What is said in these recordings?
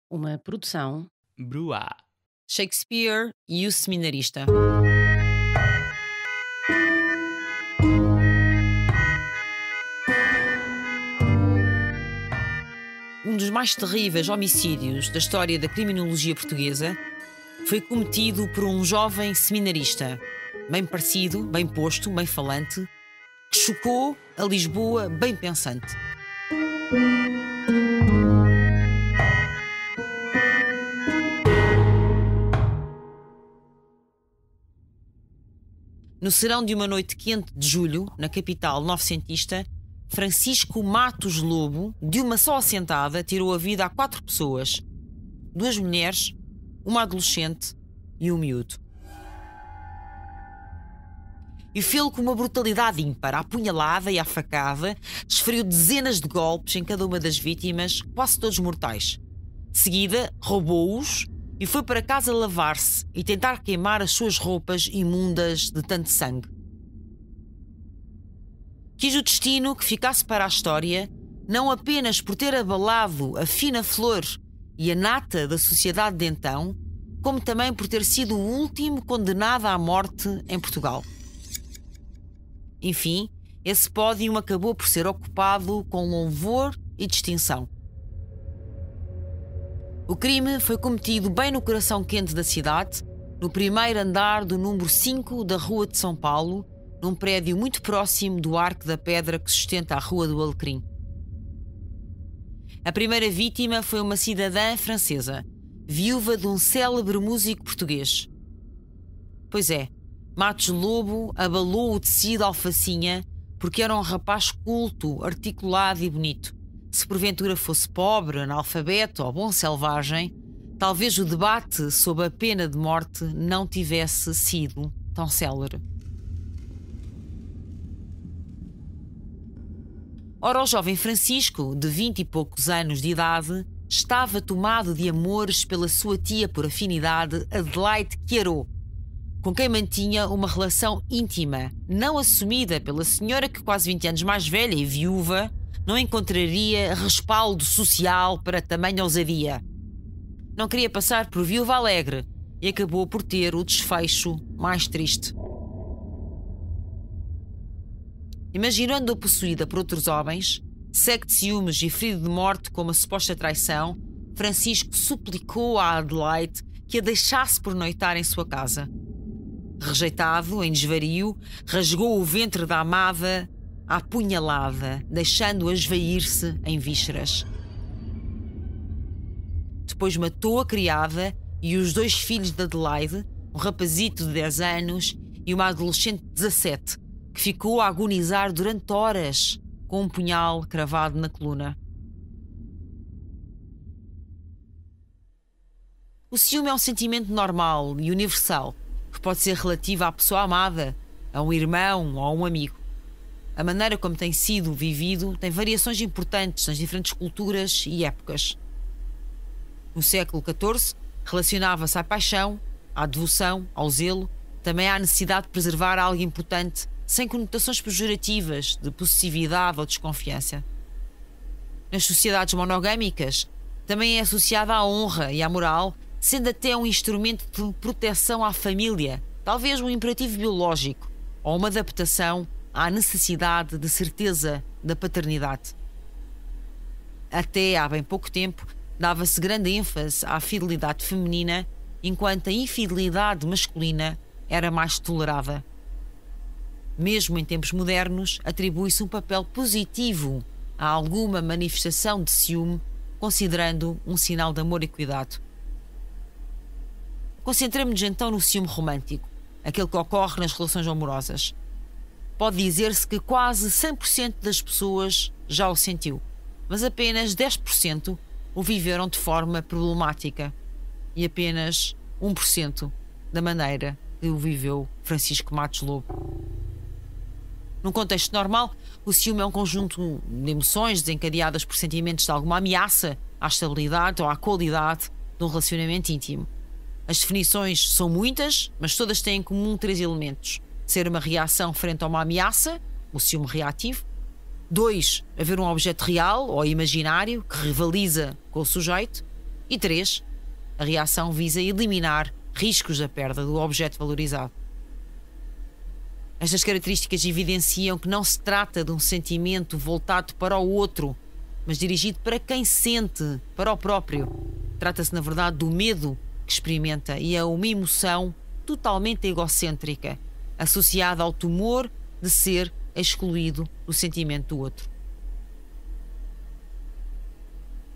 Uma produção. Bruá. Shakespeare e o Seminarista. Um dos mais terríveis homicídios da história da criminologia portuguesa foi cometido por um jovem seminarista, bem parecido, bem posto, bem falante, que chocou a Lisboa bem pensante. No serão de uma noite quente de julho, na capital novecentista, Francisco Matos Lobo, de uma só assentada, tirou a vida a 4 pessoas: 2 mulheres, uma adolescente e um miúdo. E fê-lo com uma brutalidade ímpar, à punhalada e à facada, desferiu dezenas de golpes em cada uma das vítimas, quase todos mortais. De seguida, roubou-os e foi para casa lavar-se e tentar queimar as suas roupas imundas de tanto sangue. Quis o destino que ficasse para a história, não apenas por ter abalado a fina flor e a nata da sociedade de então, como também por ter sido o último condenado à morte em Portugal. Enfim, esse pódio acabou por ser ocupado com louvor e distinção. O crime foi cometido bem no coração quente da cidade, no primeiro andar do número 5 da Rua de São Paulo, num prédio muito próximo do Arco da Pedra que sustenta a Rua do Alecrim. A primeira vítima foi uma cidadã francesa, viúva de um célebre músico português. Pois é, Matos Lobo abalou o tecido alfacinha porque era um rapaz culto, articulado e bonito. Se porventura fosse pobre, analfabeto ou bom selvagem, talvez o debate sobre a pena de morte não tivesse sido tão célere. Ora, o jovem Francisco, de 20 e poucos anos de idade, estava tomado de amores pela sua tia por afinidade, Adelaide Chiarot, com quem mantinha uma relação íntima, não assumida pela senhora que, quase 20 anos mais velha e viúva, não encontraria respaldo social para tamanha ousadia. Não queria passar por viúva alegre e acabou por ter o desfecho mais triste. Imaginando-a possuída por outros homens, cego de ciúmes e ferido de morte com uma suposta traição, Francisco suplicou a Adelaide que a deixasse por noitar em sua casa. Rejeitado, em desvario, rasgou o ventre da amada à punhalada, deixando-a esvair-se em vísceras. Depois matou a criada e os 2 filhos de Adelaide, um rapazito de 10 anos e uma adolescente de 17, que ficou a agonizar durante horas com um punhal cravado na coluna. O ciúme é um sentimento normal e universal, que pode ser relativo à pessoa amada, a um irmão ou a um amigo. A maneira como tem sido vivido tem variações importantes nas diferentes culturas e épocas. No século XIV, relacionava-se à paixão, à devoção, ao zelo, também à necessidade de preservar algo importante, sem conotações pejorativas de possessividade ou desconfiança. Nas sociedades monogâmicas, também é associada à honra e à moral, sendo até um instrumento de proteção à família, talvez um imperativo biológico ou uma adaptação à necessidade de certeza da paternidade. Até há bem pouco tempo, dava-se grande ênfase à fidelidade feminina, enquanto a infidelidade masculina era mais tolerada. Mesmo em tempos modernos, atribui-se um papel positivo a alguma manifestação de ciúme, considerando um sinal de amor e cuidado. Concentremos-nos então no ciúme romântico, aquele que ocorre nas relações amorosas. Pode dizer-se que quase 100% das pessoas já o sentiu, mas apenas 10% o viveram de forma problemática e apenas 1% da maneira que o viveu Francisco Matos Lobo. Num contexto normal, o ciúme é um conjunto de emoções desencadeadas por sentimentos de alguma ameaça à estabilidade ou à qualidade de um relacionamento íntimo. As definições são muitas, mas todas têm em comum 3 elementos: ser uma reação frente a uma ameaça, o ciúme reativo; 2, haver um objeto real ou imaginário que rivaliza com o sujeito; E 3. A reação visa eliminar riscos da perda do objeto valorizado. Estas características evidenciam que não se trata de um sentimento voltado para o outro, mas dirigido para quem sente, para o próprio. Trata-se, na verdade, do medo que experimenta e é uma emoção totalmente egocêntrica, associada ao temor de ser excluído do sentimento do outro.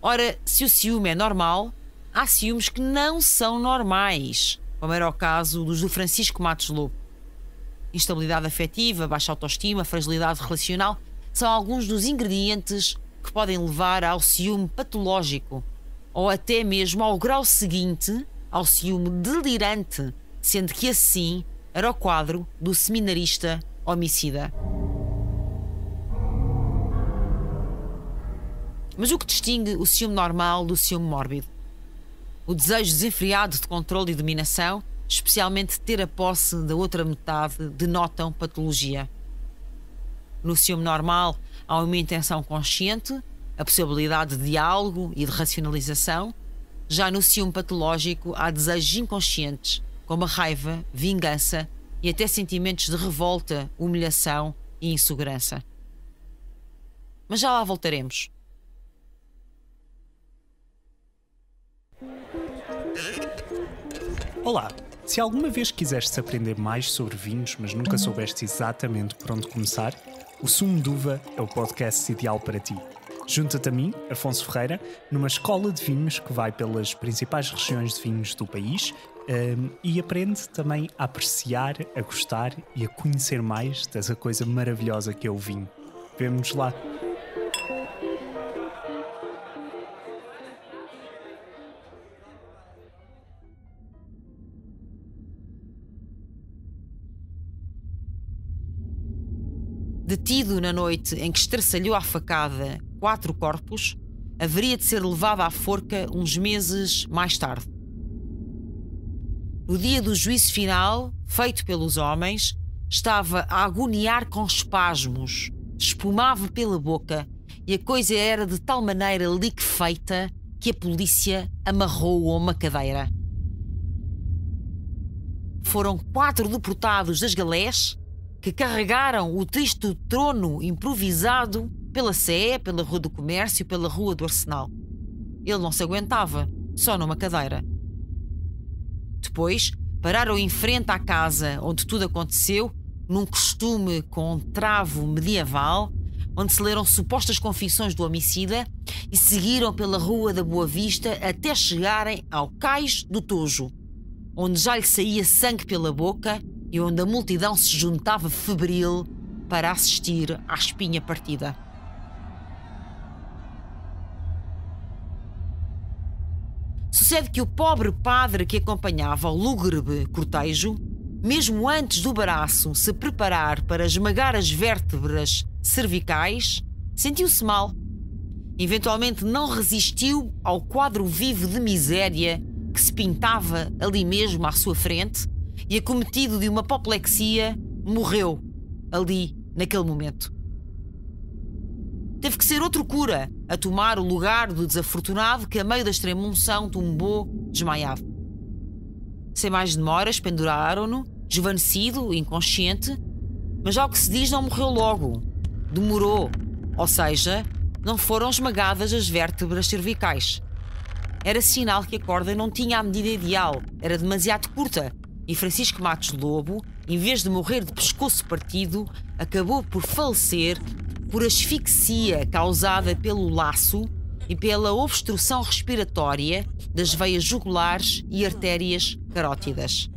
Ora, se o ciúme é normal, há ciúmes que não são normais, como era o caso dos do Francisco Matos Lobo. Instabilidade afetiva, baixa autoestima, fragilidade relacional são alguns dos ingredientes que podem levar ao ciúme patológico ou até mesmo ao grau seguinte, ao ciúme delirante, sendo que assim era o quadro do seminarista homicida. Mas o que distingue o ciúme normal do ciúme mórbido? O desejo desenfreado de controle e dominação, especialmente ter a posse da outra metade, denotam patologia. No ciúme normal há uma intenção consciente, a possibilidade de diálogo e de racionalização. Já no ciúme patológico há desejos inconscientes, como a raiva, vingança e até sentimentos de revolta, humilhação e insegurança. Mas já lá voltaremos. Olá! Se alguma vez quiseste aprender mais sobre vinhos, mas nunca soubeste exatamente por onde começar, o Sumo de Uva é o podcast ideal para ti. Junta-te a mim, Afonso Ferreira, numa escola de vinhos que vai pelas principais regiões de vinhos do país e aprende também a apreciar, a gostar e a conhecer mais dessa coisa maravilhosa que é o vinho. Vemo-nos lá! Detido na noite em que estraçalhou à facada 4 corpos, haveria de ser levado à forca uns meses mais tarde. No dia do juízo final, feito pelos homens, estava a agoniar com espasmos, espumava pela boca e a coisa era de tal maneira liquefeita que a polícia amarrou-o a uma cadeira. Foram 4 deportados das galés que carregaram o triste trono improvisado pela Sé, pela Rua do Comércio, pela Rua do Arsenal. Ele não se aguentava, só numa cadeira. Depois, pararam em frente à casa onde tudo aconteceu, num costume com travo medieval, onde se leram supostas confissões do homicida e seguiram pela Rua da Boa Vista até chegarem ao Cais do Tojo, onde já lhe saía sangue pela boca e onde a multidão se juntava febril para assistir à espinha partida. Sucede que o pobre padre que acompanhava o lúgubre cortejo, mesmo antes do baraço se preparar para esmagar as vértebras cervicais, sentiu-se mal. Eventualmente não resistiu ao quadro vivo de miséria que se pintava ali mesmo à sua frente e, acometido de uma apoplexia, morreu ali, naquele momento. Teve que ser outro cura a tomar o lugar do desafortunado que, a meio da extrema-unção, tombou desmaiado. Sem mais demoras, penduraram-no, desvanecido, inconsciente, mas, ao que se diz, não morreu logo. Demorou, ou seja, não foram esmagadas as vértebras cervicais. Era sinal que a corda não tinha a medida ideal, era demasiado curta, e Francisco Matos Lobo, em vez de morrer de pescoço partido, acabou por falecer por asfixia causada pelo laço e pela obstrução respiratória das veias jugulares e artérias carótidas.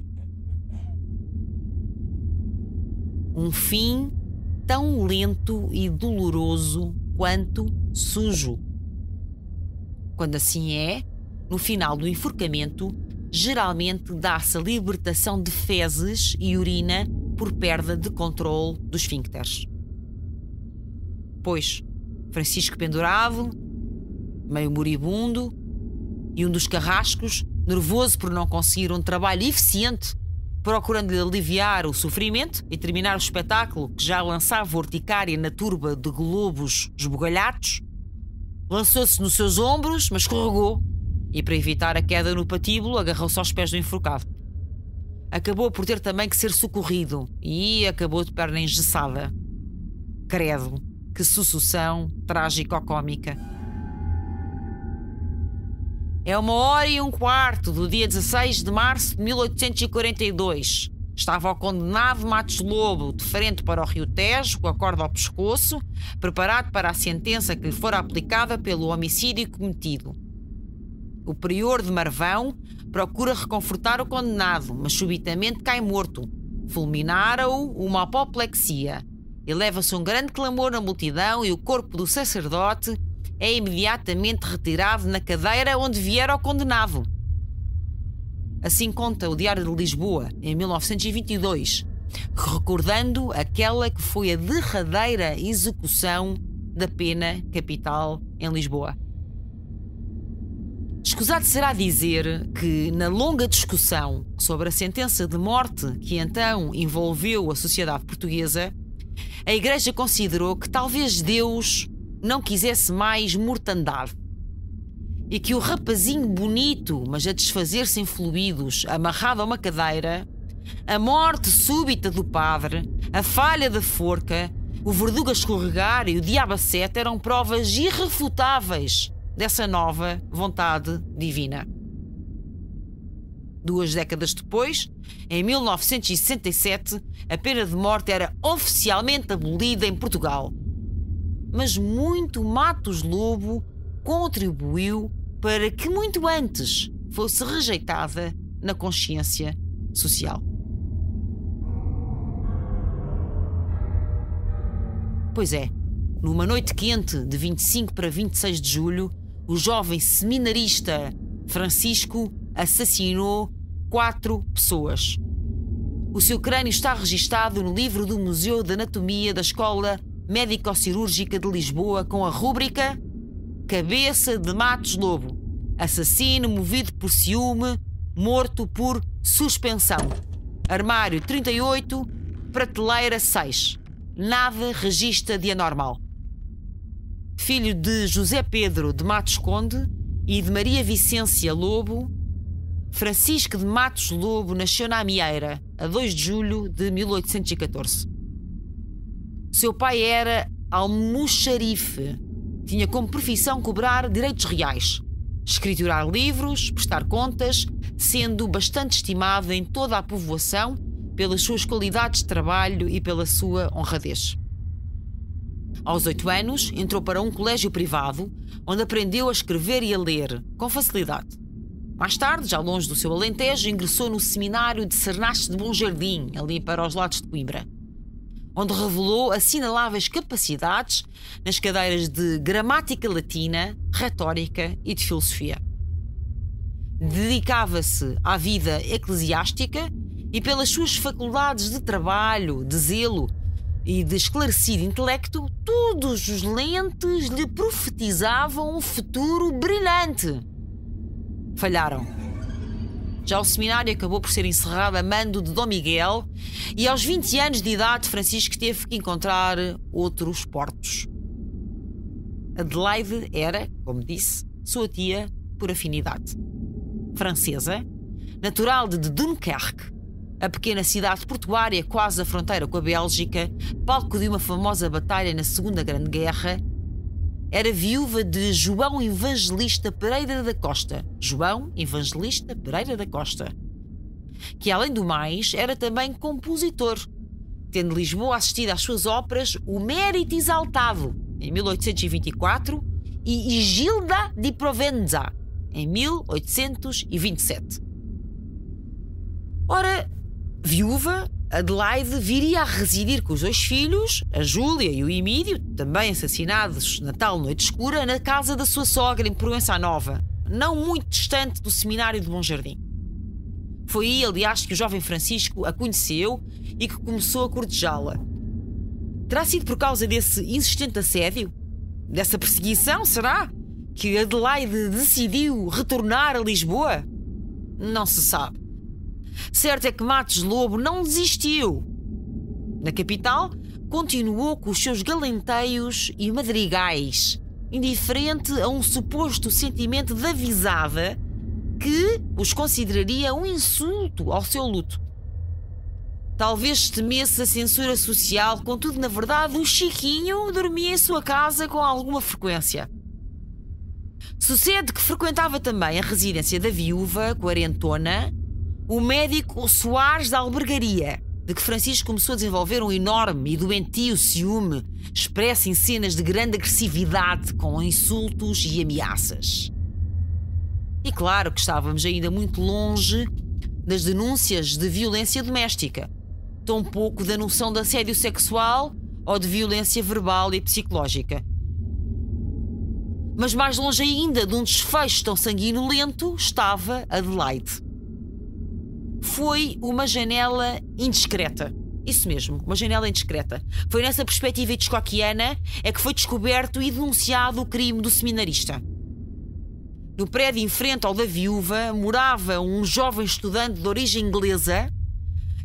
Um fim tão lento e doloroso quanto sujo. Quando assim é, no final do enforcamento, geralmente dá-se a libertação de fezes e urina por perda de controle dos esfíncteres. Pois, Francisco pendurado, meio moribundo, e um dos carrascos, nervoso por não conseguir um trabalho eficiente, procurando aliviar o sofrimento e terminar o espetáculo que já lançava urticária na turba de globos esbugalhados, lançou-se nos seus ombros, mas escorregou e, para evitar a queda no patíbulo, agarrou-se aos pés do enforcado. Acabou por ter também que ser socorrido e acabou de perna engessada. Credo, que sucessão trágico-cómica. É 1h15 do dia 16 de março de 1842. Estava o condenado Matos Lobo de frente para o Rio Tejo, com a corda ao pescoço, preparado para a sentença que lhe fora aplicada pelo homicídio cometido. O prior de Marvão procura reconfortar o condenado, mas subitamente cai morto. Fulminara-o uma apoplexia. Eleva-se um grande clamor na multidão e o corpo do sacerdote é imediatamente retirado na cadeira onde viera o condenado. Assim conta o Diário de Lisboa, em 1922, recordando aquela que foi a derradeira execução da pena capital em Lisboa. Escusado será dizer que, na longa discussão sobre a sentença de morte que então envolveu a sociedade portuguesa, a Igreja considerou que talvez Deus não quisesse mais mortandade e que o rapazinho bonito, mas a desfazer-se em fluidos, amarrado a uma cadeira, a morte súbita do padre, a falha da forca, o verdugo a escorregar e o diabo a seta eram provas irrefutáveis dessa nova vontade divina. 2 décadas depois, em 1967, a pena de morte era oficialmente abolida em Portugal. Mas muito Matos Lobo contribuiu para que muito antes fosse rejeitada na consciência social. Pois é, numa noite quente de 25 para 26 de julho, o jovem seminarista Francisco assassinou 4 pessoas. O seu crânio está registado no livro do Museu de Anatomia da Escola Médico-Cirúrgica de Lisboa com a rúbrica Cabeça de Matos Lobo, assassino movido por ciúme, morto por suspensão. Armário 38, prateleira 6. Nada registra de anormal. Filho de José Pedro de Matos Conde e de Maria Vicência Lobo, Francisco de Matos Lobo nasceu na Amieira, a 2 de julho de 1814. Seu pai era almoxarife. Tinha como profissão cobrar direitos reais, escriturar livros, prestar contas, sendo bastante estimado em toda a povoação pelas suas qualidades de trabalho e pela sua honradez. Aos 8 anos, entrou para um colégio privado, onde aprendeu a escrever e a ler, com facilidade. Mais tarde, já longe do seu Alentejo, ingressou no seminário de Cernache de Bom Jardim, ali para os lados de Coimbra, onde revelou assinaláveis capacidades nas cadeiras de gramática latina, retórica e de filosofia. Dedicava-se à vida eclesiástica e, pelas suas faculdades de trabalho, de zelo e de esclarecido intelecto, todos os lentes lhe profetizavam um futuro brilhante. Falharam. Já o seminário acabou por ser encerrado a mando de Dom Miguel e aos 20 anos de idade Francisco teve que encontrar outros portos. Adelaide era, como disse, sua tia por afinidade. Francesa, natural de Dunkerque, a pequena cidade portuária quase à fronteira com a Bélgica, palco de uma famosa batalha na Segunda Grande Guerra, era viúva de João Evangelista Pereira da Costa. João Evangelista Pereira da Costa, que além do mais era também compositor, tendo Lisboa assistido às suas óperas O Mérito Exaltado, em 1824, e Gilda di Provenza, em 1827. Ora, viúva, Adelaide viria a residir com os 2 filhos, a Júlia e o Emílio, também assassinados na tal noite escura, na casa da sua sogra em Proença Nova, não muito distante do seminário de Bom Jardim. Foi aí, aliás, que o jovem Francisco a conheceu e que começou a cortejá-la. Terá sido por causa desse insistente assédio? Dessa perseguição, será? Que Adelaide decidiu retornar a Lisboa? Não se sabe. Certo é que Matos Lobo não desistiu. Na capital, continuou com os seus galanteios e madrigais, indiferente a um suposto sentimento de avisada que os consideraria um insulto ao seu luto. Talvez temesse a censura social, contudo, na verdade, o Chiquinho dormia em sua casa com alguma frequência. Sucede que frequentava também a residência da viúva, quarentona, o médico Soares da Albergaria, de que Francisco começou a desenvolver um enorme e doentio ciúme, expresso em cenas de grande agressividade, com insultos e ameaças. E claro que estávamos ainda muito longe das denúncias de violência doméstica, tampouco da noção de assédio sexual ou de violência verbal e psicológica. Mas mais longe ainda de um desfecho tão sanguinolento estava Adelaide. Foi uma janela indiscreta. Isso mesmo, uma janela indiscreta. Foi nessa perspectiva hitchcockiana é que foi descoberto e denunciado o crime do seminarista. No prédio em frente ao da viúva morava um jovem estudante de origem inglesa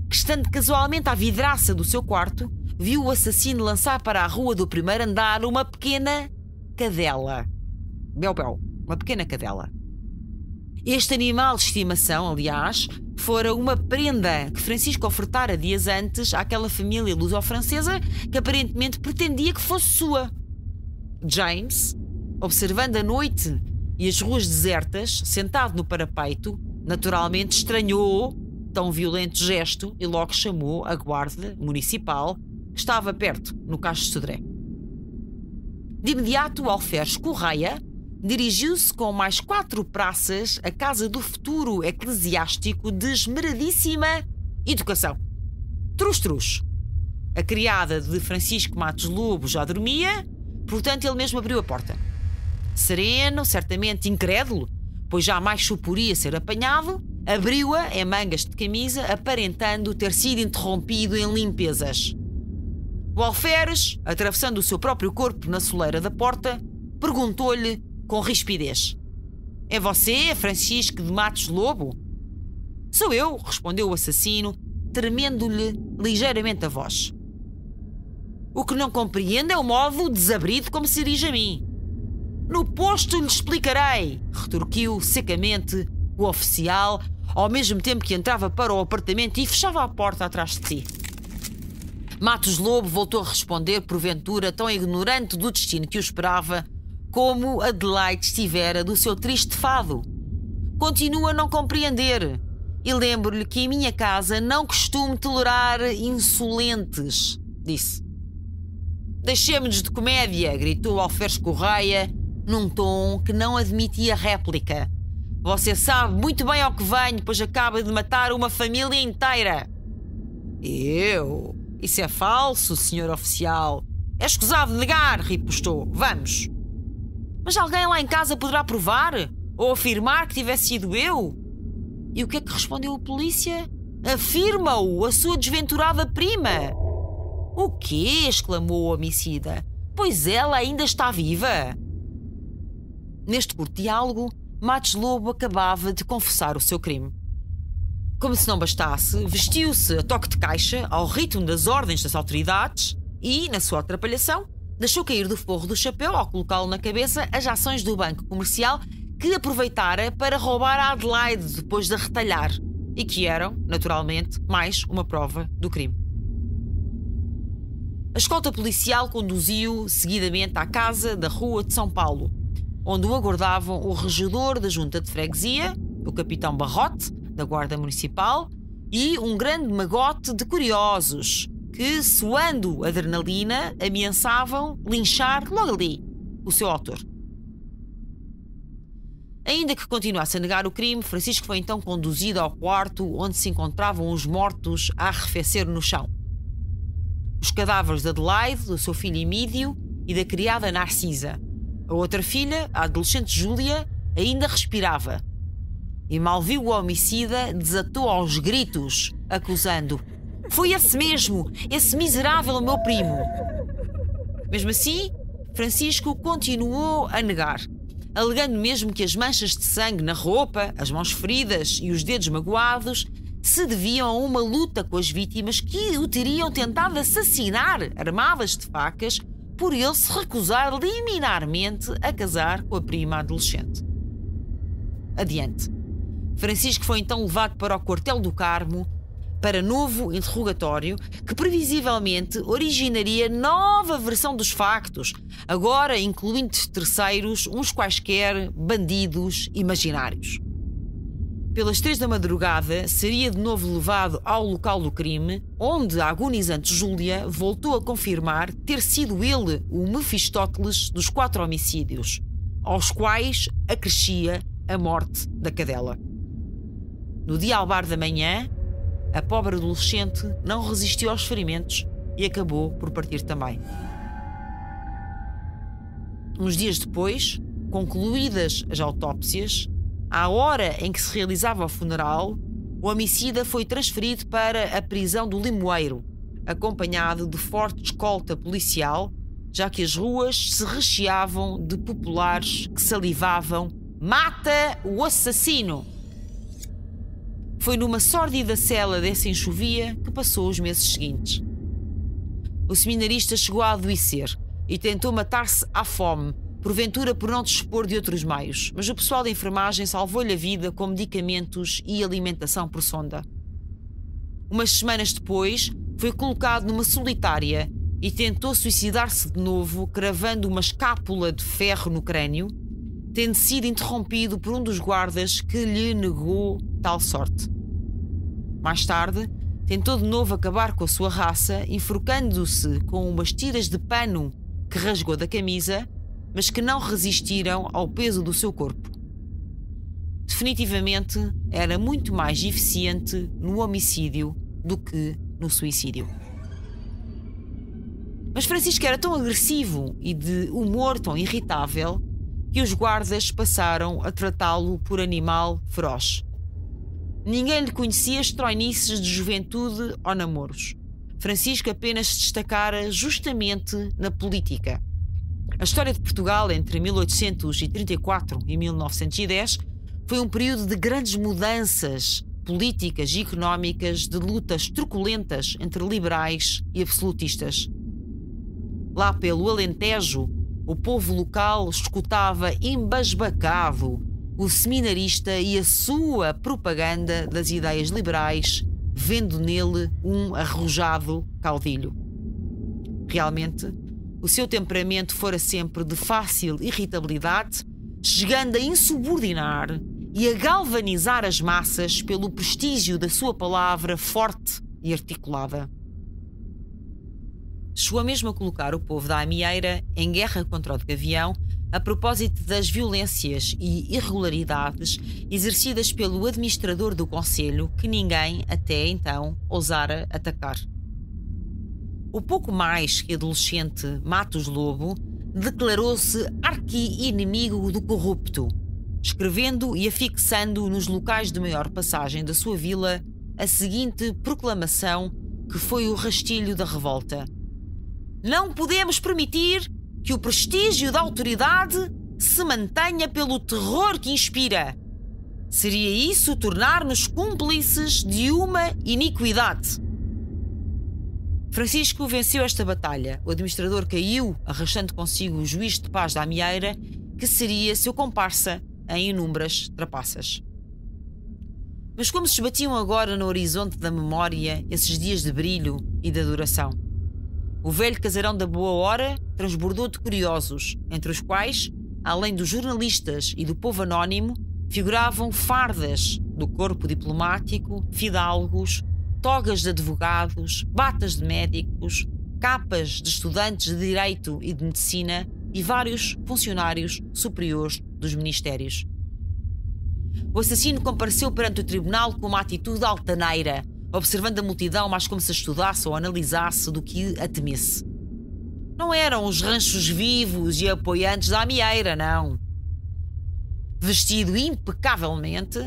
que, estando casualmente à vidraça do seu quarto, viu o assassino lançar para a rua do primeiro andar uma pequena cadela. Bel, uma pequena cadela. Este animal de estimação, aliás, fora uma prenda que Francisco ofertara dias antes àquela família luso-francesa que aparentemente pretendia que fosse sua. James, observando a noite e as ruas desertas, sentado no parapeito, naturalmente estranhou tão violento gesto e logo chamou a guarda municipal que estava perto, no Cais de Sodré. De imediato, o alferes Correia dirigiu-se com mais 4 praças à casa do futuro eclesiástico de esmeradíssima educação. Trus. A criada de Francisco Matos Lobo já dormia, portanto ele mesmo abriu a porta. Sereno, certamente incrédulo, pois jamais suporia ser apanhado, abriu-a em mangas de camisa, aparentando ter sido interrompido em limpezas. O alferes, atravessando o seu próprio corpo na soleira da porta, perguntou-lhe com rispidez: "É você, Francisco de Matos Lobo?" "Sou eu", respondeu o assassino, tremendo-lhe ligeiramente a voz. "O que não compreendo é o modo desabrido como se dirige a mim." "No posto lhe explicarei", retorquiu secamente o oficial, ao mesmo tempo que entrava para o apartamento e fechava a porta atrás de si. Matos Lobo voltou a responder, porventura tão ignorante do destino que o esperava como Adelaide estivera do seu triste fado. "Continua a não compreender. E lembro-lhe que em minha casa não costumo tolerar insolentes", disse. "Deixemos-nos de comédia", gritou o alferes Correia, num tom que não admitia réplica. "Você sabe muito bem ao que venho, pois acaba de matar uma família inteira." "Eu? Isso é falso, senhor oficial." "É escusado negar", ripostou. "Vamos." "Mas alguém lá em casa poderá provar? Ou afirmar que tivesse sido eu?" E o que é que respondeu a polícia? "Afirma-o, a sua desventurada prima." "O quê?" exclamou o homicida. "Pois ela ainda está viva." Neste curto diálogo, Matos Lobo acabava de confessar o seu crime. Como se não bastasse, vestiu-se a toque de caixa, ao ritmo das ordens das autoridades, e, na sua atrapalhação, deixou cair do forro do chapéu, ao colocá-lo na cabeça, as ações do banco comercial que aproveitara para roubar a Adelaide depois de a retalhar, e que eram, naturalmente, mais uma prova do crime. A escolta policial conduziu seguidamente à casa da Rua de São Paulo, onde o aguardavam o regedor da Junta de Freguesia, o capitão Barrote, da Guarda Municipal, e um grande magote de curiosos que, suando adrenalina, ameaçavam linchar logo ali o seu autor. Ainda que continuasse a negar o crime, Francisco foi então conduzido ao quarto onde se encontravam os mortos a arrefecer no chão. Os cadáveres de Adelaide, do seu filho Emídio e da criada Narcisa. A outra filha, a adolescente Júlia, ainda respirava. E mal viu o homicida, desatou aos gritos, acusando: "Foi esse mesmo, esse miserável meu primo." Mesmo assim, Francisco continuou a negar, alegando mesmo que as manchas de sangue na roupa, as mãos feridas e os dedos magoados se deviam a uma luta com as vítimas que o teriam tentado assassinar, armadas de facas, por ele se recusar liminarmente a casar com a prima adolescente. Adiante. Francisco foi então levado para o quartel do Carmo para novo interrogatório que previsivelmente originaria nova versão dos factos, agora incluindo terceiros, uns quaisquer bandidos imaginários. Pelas 3 da madrugada, seria de novo levado ao local do crime, onde a agonizante Júlia voltou a confirmar ter sido ele o Mefistóteles dos 4 homicídios, aos quais acrescia a morte da cadela. No dia albar da manhã, a pobre adolescente não resistiu aos ferimentos e acabou por partir também. Uns dias depois, concluídas as autópsias, à hora em que se realizava o funeral, o homicida foi transferido para a prisão do Limoeiro, acompanhado de forte escolta policial, já que as ruas se recheavam de populares que salivavam: "Mata o assassino!". Foi numa sórdida cela dessa enxovia que passou os meses seguintes. O seminarista chegou a adoecer e tentou matar-se à fome, porventura por não dispor de outros meios, mas o pessoal da enfermagem salvou-lhe a vida com medicamentos e alimentação por sonda. Umas semanas depois, foi colocado numa solitária e tentou suicidar-se de novo, cravando uma escápula de ferro no crânio, tendo sido interrompido por um dos guardas que lhe negou tal sorte. Mais tarde, tentou de novo acabar com a sua raça, enforcando-se com umas tiras de pano que rasgou da camisa, mas que não resistiram ao peso do seu corpo. Definitivamente, era muito mais eficiente no homicídio do que no suicídio. Mas Francisco era tão agressivo e de humor tão irritável que os guardas passaram a tratá-lo por animal feroz. Ninguém lhe conhecia estroinices de juventude ou namoros. Francisco apenas se destacara justamente na política. A história de Portugal entre 1834 e 1910 foi um período de grandes mudanças políticas e económicas, de lutas truculentas entre liberais e absolutistas. Lá pelo Alentejo, o povo local escutava embasbacado o seminarista e a sua propaganda das ideias liberais, vendo nele um arrojado caudilho. Realmente, o seu temperamento fora sempre de fácil irritabilidade, chegando a insubordinar e a galvanizar as massas pelo prestígio da sua palavra forte e articulada. Chegou mesmo a colocar o povo da Amieira em guerra contra o de Gavião a propósito das violências e irregularidades exercidas pelo administrador do concelho, que ninguém até então ousara atacar. O pouco mais que adolescente Matos Lobo declarou-se arqui-inimigo do corrupto, escrevendo e afixando nos locais de maior passagem da sua vila a seguinte proclamação, que foi o rastilho da revolta: "Não podemos permitir que o prestígio da autoridade se mantenha pelo terror que inspira. Seria isso tornar-nos cúmplices de uma iniquidade." Francisco venceu esta batalha. O administrador caiu, arrastando consigo o juiz de paz da Amieira, que seria seu comparsa em inúmeras trapaças. Mas como se esbatiam agora no horizonte da memória esses dias de brilho e de adoração? O velho casarão da Boa Hora transbordou de curiosos, entre os quais, além dos jornalistas e do povo anónimo, figuravam fardas do corpo diplomático, fidalgos, togas de advogados, batas de médicos, capas de estudantes de direito e de medicina e vários funcionários superiores dos ministérios. O assassino compareceu perante o tribunal com uma atitude altaneira, observando a multidão mais como se estudasse ou analisasse do que a temesse. Não eram os ranchos vivos e apoiantes da Amieira, não. Vestido impecavelmente,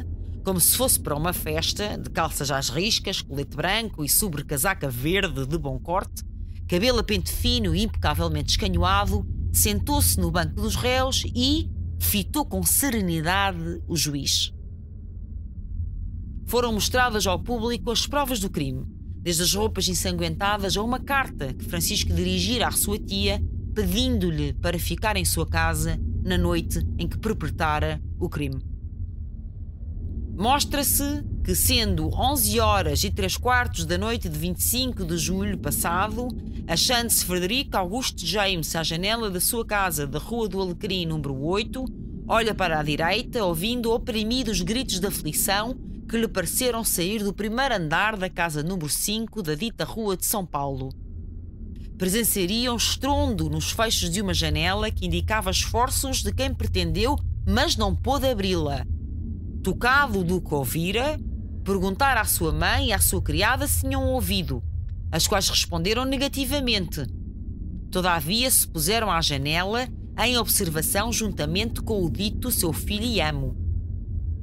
como se fosse para uma festa, de calças às riscas, colete branco e sobrecasaca verde de bom corte, cabelo a pente fino e impecavelmente escanhoado, sentou-se no banco dos réus e fitou com serenidade o juiz. Foram mostradas ao público as provas do crime, desde as roupas ensanguentadas a uma carta que Francisco dirigira à sua tia, pedindo-lhe para ficar em sua casa na noite em que perpetrara o crime. Mostra-se que, sendo 11 horas e 3/4 da noite de 25 de julho passado, achando-se Frederico Augusto James à janela da sua casa da Rua do Alecrim, número 8, olha para a direita, ouvindo oprimidos gritos de aflição que lhe pareceram sair do primeiro andar da casa número 5 da dita Rua de São Paulo. Presenciaria um estrondo nos fechos de uma janela que indicava esforços de quem pretendeu, mas não pôde abri-la. Tocado do que ouvira, perguntar à sua mãe e à sua criada se tinham ouvido, as quais responderam negativamente. Todavia se puseram à janela em observação juntamente com o dito seu filho e amo.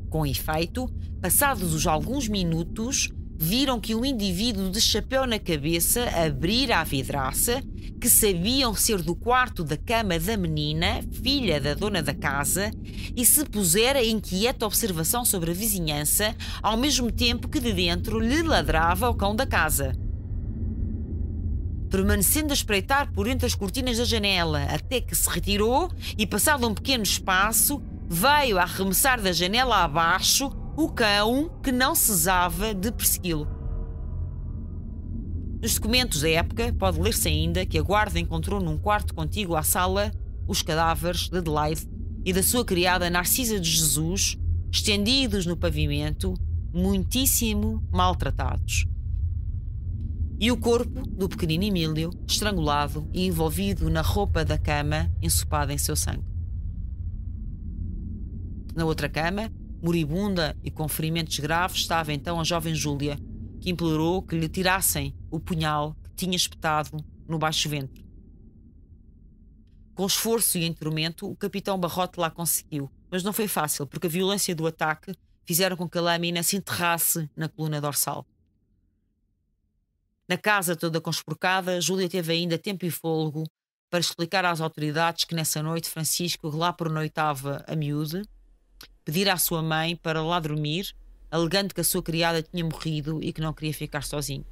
Com efeito, passados os alguns minutos, viram que um indivíduo de chapéu na cabeça abrir a vidraça, que sabiam ser do quarto da cama da menina, filha da dona da casa, e se pusera em quieta observação sobre a vizinhança, ao mesmo tempo que de dentro lhe ladrava o cão da casa. Permanecendo a espreitar por entre as cortinas da janela até que se retirou e, passado um pequeno espaço, veio a arremessar da janela abaixo o cão que não cesava de persegui-lo. Nos documentos da época pode ler-se ainda que a guarda encontrou num quarto contíguo à sala os cadáveres de Adelaide e da sua criada Narcisa de Jesus, estendidos no pavimento, muitíssimo maltratados. E o corpo do pequenino Emílio, estrangulado e envolvido na roupa da cama, ensopado em seu sangue. Na outra cama, moribunda e com ferimentos graves, estava então a jovem Júlia, que implorou que lhe tirassem o punhal que tinha espetado no baixo ventre. Com esforço e em tormento, o capitão Barrote lá conseguiu, mas não foi fácil, porque a violência do ataque fizeram com que a lâmina se enterrasse na coluna dorsal. Na casa toda conspurcada, Júlia teve ainda tempo e fôlego para explicar às autoridades que nessa noite Francisco lá pernoitava a miúde, pedir à sua mãe para lá dormir, alegando que a sua criada tinha morrido e que não queria ficar sozinho.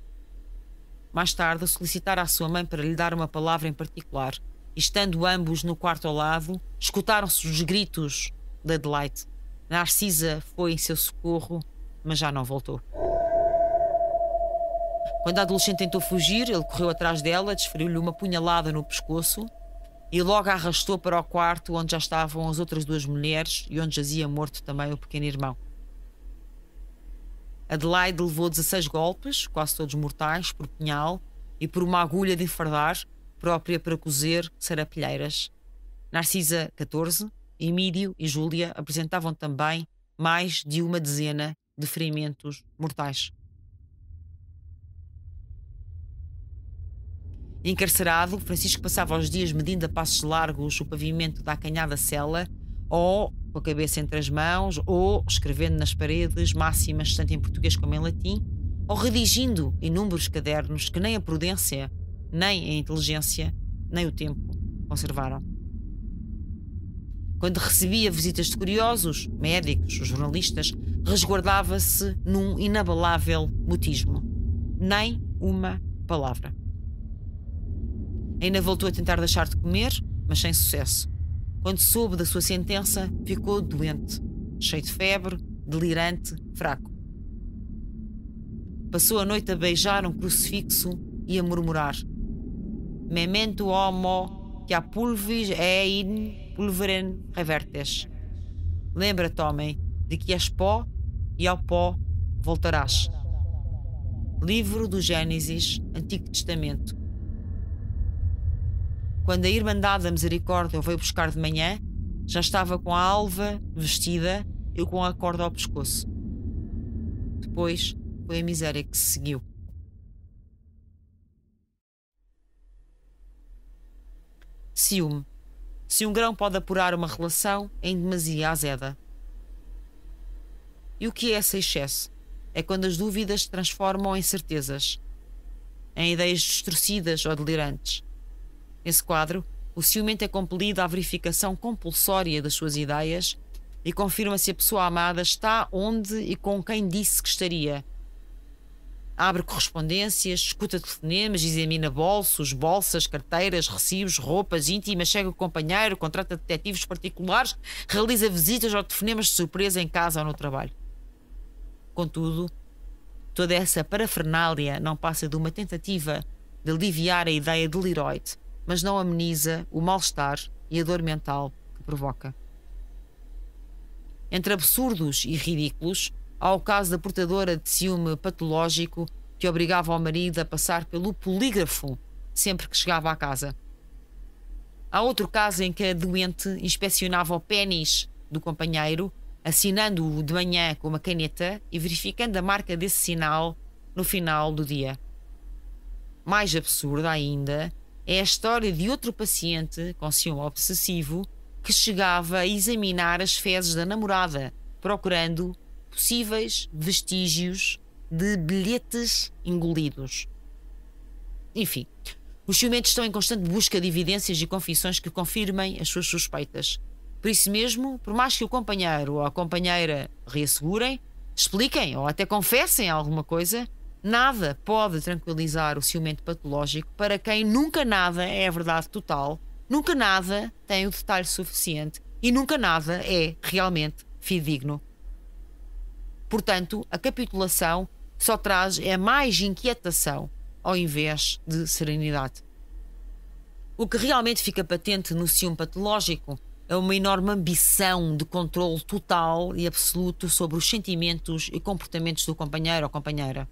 Mais tarde, solicitar à sua mãe para lhe dar uma palavra em particular, e estando ambos no quarto ao lado, escutaram-se os gritos de Adelaide. Narcisa foi em seu socorro, mas já não voltou. Quando a adolescente tentou fugir, ele correu atrás dela, desferiu-lhe uma punhalada no pescoço e logo a arrastou para o quarto onde já estavam as outras duas mulheres e onde jazia morto também o pequeno irmão. Adelaide levou 16 golpes, quase todos mortais, por punhal e por uma agulha de enfardar, própria para cozer serapilheiras. Narcisa, 14, Emílio e Júlia apresentavam também mais de uma dezena de ferimentos mortais. Encarcerado, Francisco passava os dias medindo a passos largos o pavimento da acanhada cela, ou com a cabeça entre as mãos, ou escrevendo nas paredes máximas tanto em português como em latim, ou redigindo inúmeros cadernos que nem a prudência, nem a inteligência, nem o tempo conservaram. Quando recebia visitas de curiosos, médicos, jornalistas, resguardava-se num inabalável mutismo. Nem uma palavra. Ainda voltou a tentar deixar de comer, mas sem sucesso. Quando soube da sua sentença, ficou doente, cheio de febre, delirante, fraco. Passou a noite a beijar um crucifixo e a murmurar: Memento homo que a pulvis ein pulveren revertes. Lembra-te, homem, de que és pó e ao pó voltarás. Livro do Gênesis, Antigo Testamento. Quando a Irmandade da Misericórdia o veio buscar de manhã, já estava com a alva vestida e com a corda ao pescoço. Depois foi a miséria que se seguiu. Ciúme. Se um grão pode apurar uma relação, em demasia azeda. E o que é esse excesso? É quando as dúvidas se transformam em certezas, em ideias distorcidas ou delirantes. Nesse quadro, o ciumento é compelido à verificação compulsória das suas ideias e confirma se a pessoa amada está onde e com quem disse que estaria. Abre correspondências, escuta telefonemas, examina bolsos, bolsas, carteiras, recibos, roupas íntimas, chega o companheiro, contrata detetives particulares, realiza visitas ou telefonemas de surpresa em casa ou no trabalho. Contudo, toda essa parafernália não passa de uma tentativa de aliviar a ideia deliroide, mas não ameniza o mal-estar e a dor mental que provoca. Entre absurdos e ridículos, há o caso da portadora de ciúme patológico que obrigava o marido a passar pelo polígrafo sempre que chegava à casa. Há outro caso em que a doente inspecionava o pénis do companheiro, assinando-o de manhã com uma caneta e verificando a marca desse sinal no final do dia. Mais absurda ainda é a história de outro paciente com ciúme obsessivo que chegava a examinar as fezes da namorada, procurando possíveis vestígios de bilhetes engolidos. Enfim, os ciumentos estão em constante busca de evidências e confissões que confirmem as suas suspeitas. Por isso mesmo, por mais que o companheiro ou a companheira reassegurem, expliquem ou até confessem alguma coisa, nada pode tranquilizar o ciumento patológico para quem nunca nada é a verdade total, nunca nada tem o detalhe suficiente e nunca nada é realmente fidedigno. Portanto, a capitulação só traz mais inquietação ao invés de serenidade. O que realmente fica patente no ciúme patológico é uma enorme ambição de controle total e absoluto sobre os sentimentos e comportamentos do companheiro ou companheira.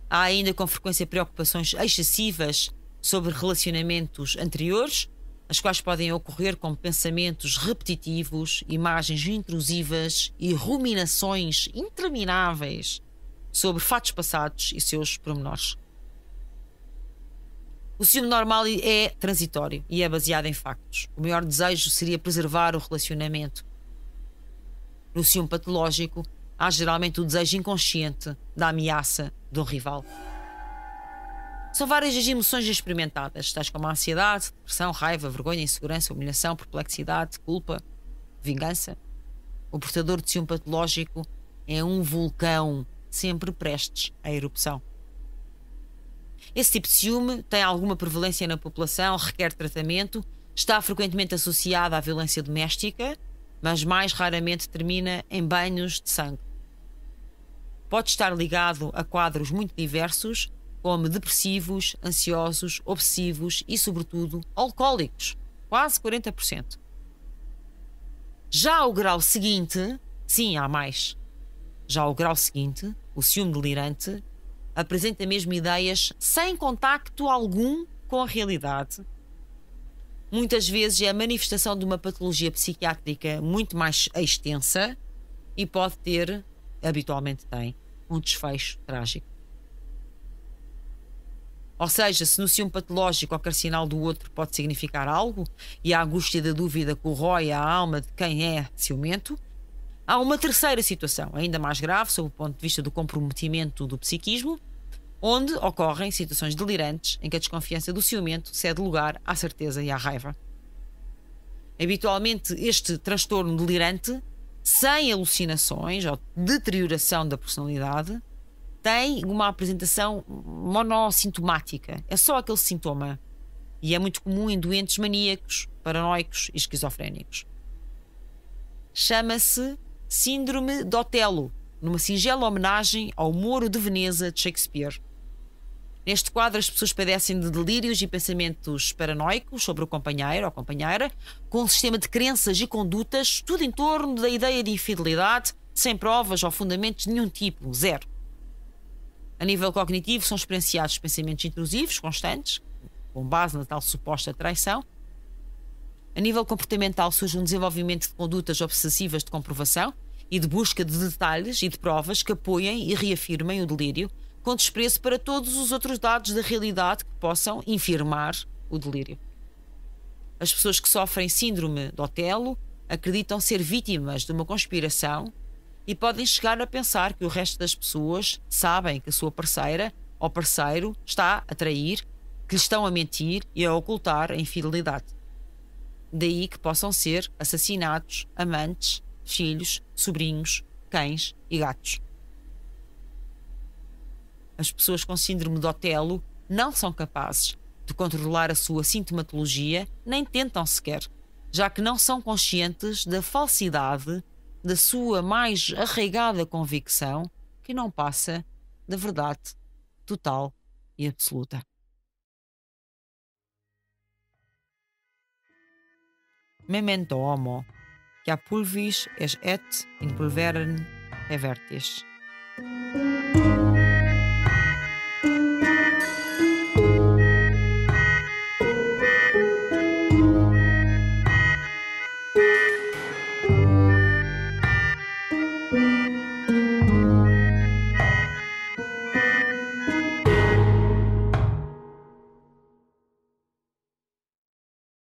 Há ainda com frequência preocupações excessivas sobre relacionamentos anteriores, as quais podem ocorrer como pensamentos repetitivos, imagens intrusivas e ruminações intermináveis sobre fatos passados e seus pormenores. O ciúme normal é transitório e é baseado em factos. O maior desejo seria preservar o relacionamento. No ciúme patológico, há geralmente o desejo inconsciente da ameaça de um rival. São várias as emoções experimentadas, tais como a ansiedade, depressão, raiva, vergonha, insegurança, humilhação, perplexidade, culpa, vingança. O portador de ciúme patológico é um vulcão sempre prestes à erupção. Esse tipo de ciúme tem alguma prevalência na população, requer tratamento, está frequentemente associado à violência doméstica, mas mais raramente termina em banhos de sangue. Pode estar ligado a quadros muito diversos, como depressivos, ansiosos, obsessivos e, sobretudo, alcoólicos, quase 40%. Já o grau seguinte, sim, há mais. Já o grau seguinte, o ciúme delirante, apresenta mesmo ideias sem contacto algum com a realidade. Muitas vezes é a manifestação de uma patologia psiquiátrica muito mais extensa e pode ter, habitualmente tem, um desfecho trágico. Ou seja, se no ciúme patológico qualquer sinal do outro pode significar algo e a angústia da dúvida corrói a alma de quem é ciumento, há uma terceira situação, ainda mais grave, sob o ponto de vista do comprometimento do psiquismo, onde ocorrem situações delirantes em que a desconfiança do ciumento cede lugar à certeza e à raiva. Habitualmente, este transtorno delirante, sem alucinações ou deterioração da personalidade, tem uma apresentação monossintomática. É só aquele sintoma. E é muito comum em doentes maníacos, paranoicos e esquizofrénicos. Chama-se Síndrome de Otelo, numa singela homenagem ao Moro de Veneza de Shakespeare. Neste quadro, as pessoas padecem de delírios e pensamentos paranoicos sobre o companheiro ou companheira, com um sistema de crenças e condutas, tudo em torno da ideia de infidelidade, sem provas ou fundamentos de nenhum tipo, zero. A nível cognitivo, são experienciados pensamentos intrusivos, constantes, com base na tal suposta traição. A nível comportamental, surge um desenvolvimento de condutas obsessivas de comprovação e de busca de detalhes e de provas que apoiem e reafirmem o delírio, com desprezo para todos os outros dados da realidade que possam infirmar o delírio. As pessoas que sofrem síndrome de Otelo acreditam ser vítimas de uma conspiração e podem chegar a pensar que o resto das pessoas sabem que a sua parceira ou parceiro está a trair, que lhe estão a mentir e a ocultar a infidelidade. Daí que possam ser assassinados amantes, filhos, sobrinhos, cães e gatos. As pessoas com síndrome de Otelo não são capazes de controlar a sua sintomatologia, nem tentam sequer, já que não são conscientes da falsidade da sua mais arraigada convicção, que não passa da verdade total e absoluta. Memento homo, que a pulvis es et in pulverem revertis.